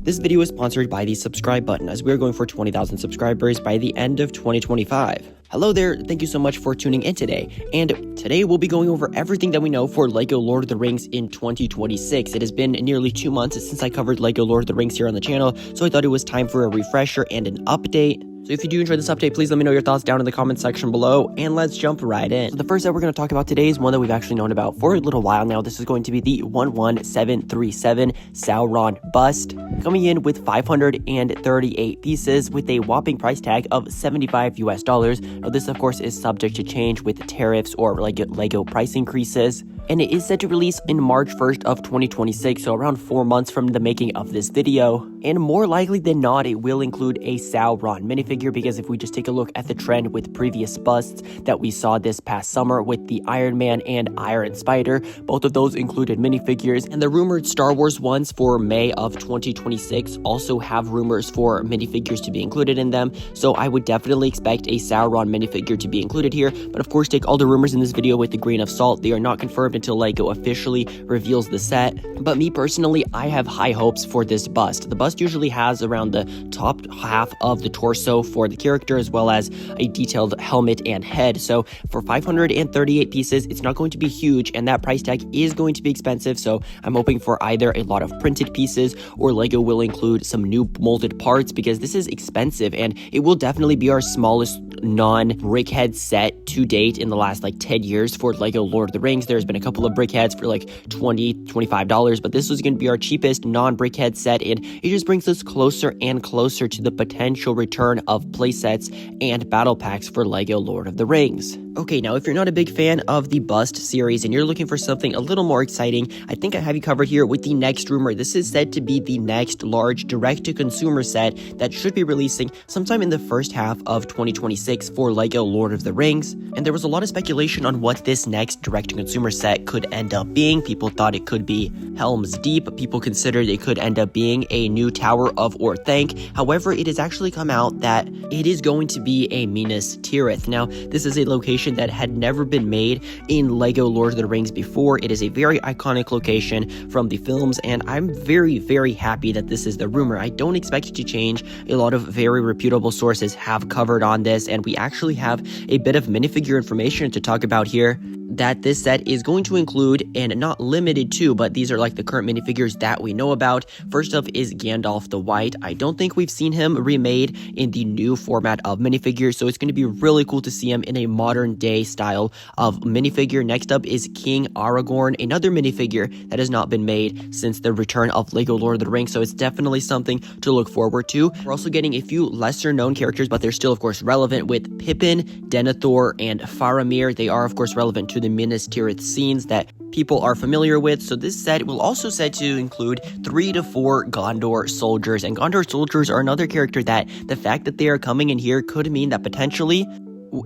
This video is sponsored by the subscribe button, as we are going for 20,000 subscribers by the end of 2025. Hello there, thank you so much for tuning in today, and today we'll be going over everything that we know for LEGO Lord of the Rings in 2026. It has been nearly 2 months since I covered LEGO Lord of the Rings here on the channel, so I thought it was time for a refresher and an update. So if you do enjoy this update, please let me know your thoughts down in the comment section below, and let's jump right in. So the first set we're going to talk about today is one that we've actually known about for a little while now. This is going to be the 11737 Sauron bust, coming in with 538 pieces with a whopping price tag of $75 US. Now this of course is subject to change with tariffs or LEGO price increases, and it is set to release in March 1st of 2026, so around 4 months from the making of this video. And more likely than not, it will include a Sauron minifigure, because if we just take a look at the trend with previous busts that we saw this past summer with the Iron Man and Iron Spider, both of those included minifigures, and the rumored Star Wars ones for May of 2026 also have rumors for minifigures to be included in them, so I would definitely expect a Sauron minifigure to be included here, but of course take all the rumors in this video with a grain of salt. They are not confirmed until LEGO officially reveals the set, but me personally, I have high hopes for this bust. The bust usually has around the top half of the torso for the character, as well as a detailed helmet and head. So for 538 pieces, it's not going to be huge, and that price tag is going to be expensive, so I'm hoping for either a lot of printed pieces or LEGO will include some new molded parts, because this is expensive, and it will definitely be our smallest non-brickhead set to date in the last 10 years for LEGO Lord of the Rings. There's been a couple of brickheads for $20, $25, but this was going to be our cheapest non-brickhead set, and it just brings us closer and closer to the potential return of playsets and battle packs for LEGO Lord of the Rings. Okay, now if you're not a big fan of the bust series and you're looking for something a little more exciting, I think I have you covered here with the next rumor. This is said to be the next large direct-to-consumer set that should be releasing sometime in the first half of 2026 for LEGO Lord of the Rings, and there was a lot of speculation on what this next direct-to-consumer set could end up being. People thought it could be Helm's Deep. People considered it could end up being a new Tower of Orthanc. However, it has actually come out that it is going to be a Minas Tirith. Now, this is a location that had never been made in LEGO Lord of the Rings before. It is a very iconic location from the films, and I'm very, very happy that this is the rumor. I don't expect it to change. A lot of very reputable sources have covered on this, and we actually have a bit of minifigure information to talk about here that this set is going to include, and not limited to, but these are the current minifigures that we know about. First up is Gandalf the White. I don't think we've seen him remade in the new format of minifigures, so it's going to be really cool to see him in a modern day style of minifigure. Next up is King Aragorn, another minifigure that has not been made since the return of LEGO Lord of the Rings, so it's definitely something to look forward to. We're also getting a few lesser known characters, but they're still of course relevant, with Pippin, Denethor, and Faramir. They are of course relevant to the Minas Tirith scenes that people are familiar with. So this set will also said to include 3 to 4 Gondor soldiers, and Gondor soldiers are another character that the fact that they are coming in here could mean that potentially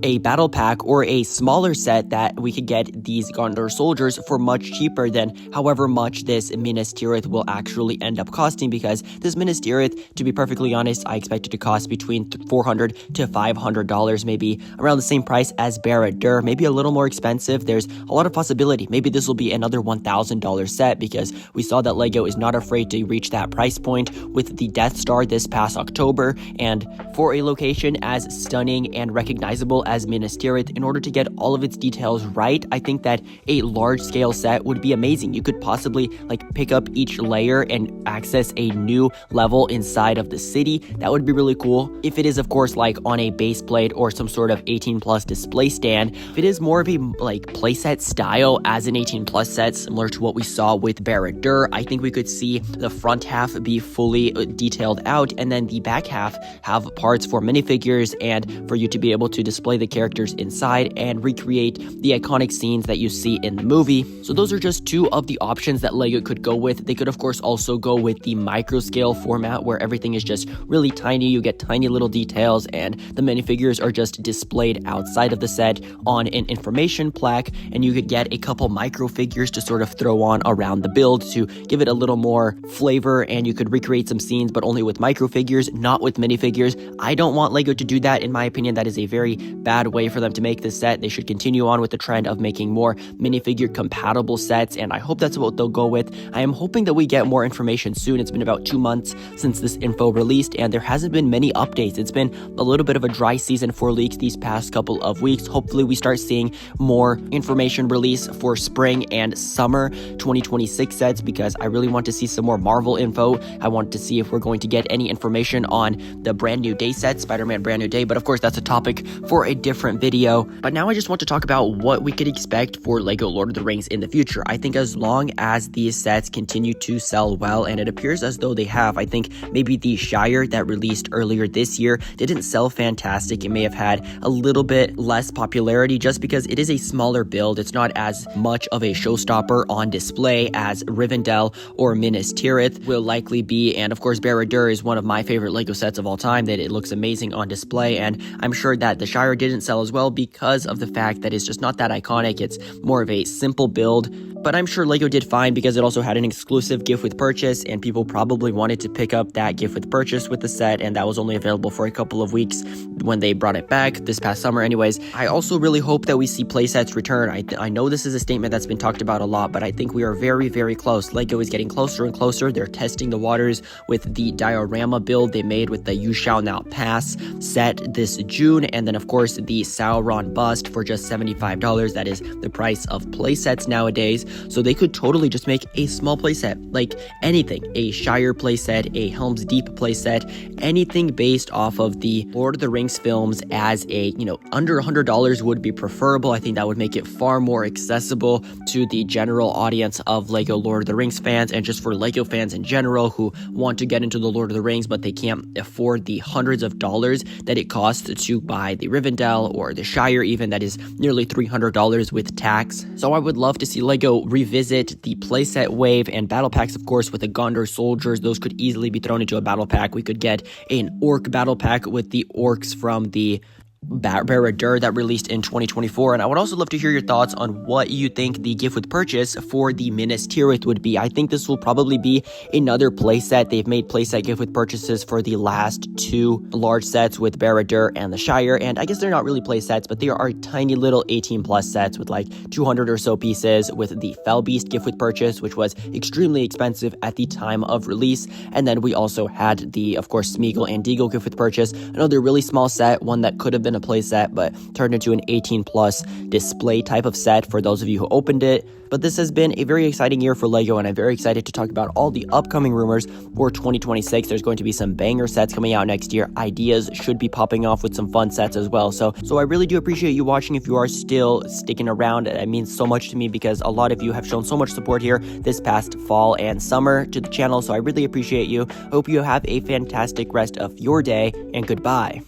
a battle pack or a smaller set that we could get these Gondor soldiers for much cheaper than however much this Minas Tirith will actually end up costing, because this Minas Tirith, to be perfectly honest, I expect it to cost between $400 to $500, maybe around the same price as Barad-dûr, maybe a little more expensive. There's a lot of possibility. Maybe this will be another $1,000 set, because we saw that LEGO is not afraid to reach that price point with the Death Star this past October, and for a location as stunning and recognizable as Minas Tirith, in order to get all of its details right, I think that a large-scale set would be amazing. You could possibly pick up each layer and access a new level inside of the city. That would be really cool. If it is of course on a base plate or some sort of 18+ display stand. If it is more of a playset style as an 18+ set, similar to what we saw with Barad-dûr, I think we could see the front half be fully detailed out, and then the back half have parts for minifigures and for you to be able to display the characters inside and recreate the iconic scenes that you see in the movie. So those are just two of the options that LEGO could go with. They could of course also go with the micro scale format, where everything is just really tiny. You get tiny little details, and the minifigures are just displayed outside of the set on an information plaque, and you could get a couple micro figures to sort of throw on around the build to give it a little more flavor, and you could recreate some scenes but only with micro figures, not with minifigures. I don't want LEGO to do that. In my opinion, that is a very bad way for them to make this set. They should continue on with the trend of making more minifigure compatible sets, and I hope that's what they'll go with. I am hoping that we get more information soon. It's been about 2 months since this info released, and there hasn't been many updates. It's been a little bit of a dry season for leaks these past couple of weeks. Hopefully we start seeing more information release for spring and summer 2026 sets, because I really want to see some more Marvel info. I want to see if we're going to get any information on the brand new day set, Spider-Man Brand New Day, but of course that's a topic for a different video. But now I just want to talk about what we could expect for LEGO Lord of the Rings in the future. I think as long as these sets continue to sell well, and it appears as though they have, I think maybe the Shire that released earlier this year didn't sell fantastic. It may have had a little bit less popularity just because it is a smaller build. It's not as much of a showstopper on display as Rivendell or Minas Tirith will likely be, and of course Barad-dûr is one of my favorite LEGO sets of all time, that it looks amazing on display, and I'm sure that the Shire didn't sell as well because of the fact that it's just not that iconic. It's more of a simple build, but I'm sure LEGO did fine because it also had an exclusive gift with purchase, and people probably wanted to pick up that gift with purchase with the set, and that was only available for a couple of weeks when they brought it back this past summer anyways. I also really hope that we see playsets return. I know this is a statement that's been talked about a lot, but I think we are very, very close. LEGO is getting closer and closer. They're testing the waters with the diorama build they made with the You Shall Not Pass set this June, and then of course the Sauron bust for just $75. That is the price of playsets nowadays. So they could totally just make a small playset, like anything, a Shire playset, a Helm's Deep playset, anything based off of the Lord of the Rings films as a, under $100 would be preferable. I think that would make it far more accessible to the general audience of LEGO Lord of the Rings fans, and just for LEGO fans in general who want to get into the Lord of the Rings, but they can't afford the hundreds of dollars that it costs to buy the Rivendell or the Shire even. That is nearly $300 with tax. So I would love to see LEGO revisit the playset wave, and battle packs, of course, with the Gondor soldiers. Those could easily be thrown into a battle pack. We could get an orc battle pack with the orcs from the Barad-dûr that released in 2024, and I would also love to hear your thoughts on what you think the gift with purchase for the Minas Tirith would be. I think this will probably be another playset. They've made playset gift with purchases for the last 2 large sets with Barad-dûr and the Shire, and I guess they're not really playsets, but they are tiny little 18 plus sets with like 200 or so pieces, with the Fell Beast gift with purchase, which was extremely expensive at the time of release. And then we also had the, of course, Smeagol and Deagle gift with purchase, another really small set, one that could have been a playset but turned into an 18 plus display type of set for those of you who opened it. But this has been a very exciting year for LEGO, and I'm very excited to talk about all the upcoming rumors for 2026. There's going to be some banger sets coming out next year. Ideas should be popping off with some fun sets as well. So I really do appreciate you watching. If you are still sticking around, it means so much to me because a lot of you have shown so much support here this past fall and summer to the channel. So I really appreciate you. Hope you have a fantastic rest of your day, and goodbye.